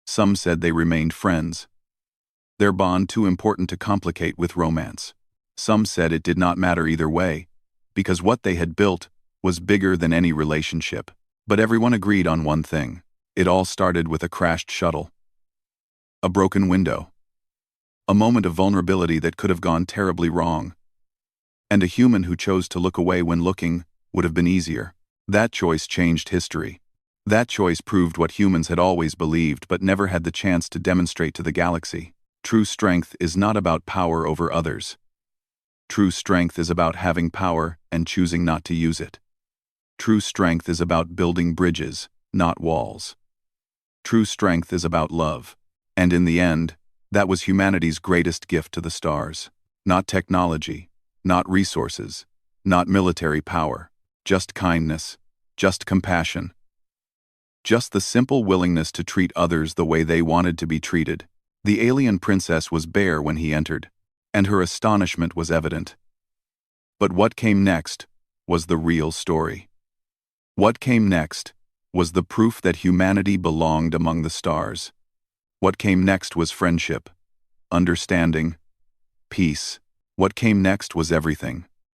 S1: Some said they remained friends, their bond too important to complicate with romance. Some said it did not matter either way, because what they had built was bigger than any relationship. But everyone agreed on one thing. It all started with a crashed shuttle. A broken window. A moment of vulnerability that could have gone terribly wrong. And a human who chose to look away when looking would have been easier. That choice changed history. That choice proved what humans had always believed but never had the chance to demonstrate to the galaxy. True strength is not about power over others. True strength is about having power and choosing not to use it. True strength is about building bridges, not walls. True strength is about love. And in the end, that was humanity's greatest gift to the stars. Not technology, not resources, not military power, just kindness, just compassion. Just the simple willingness to treat others the way they wanted to be treated. The alien princess was bare when he entered, and her astonishment was evident. But what came next was the real story. What came next was the proof that humanity belonged among the stars. What came next was friendship, understanding, peace. What came next was everything.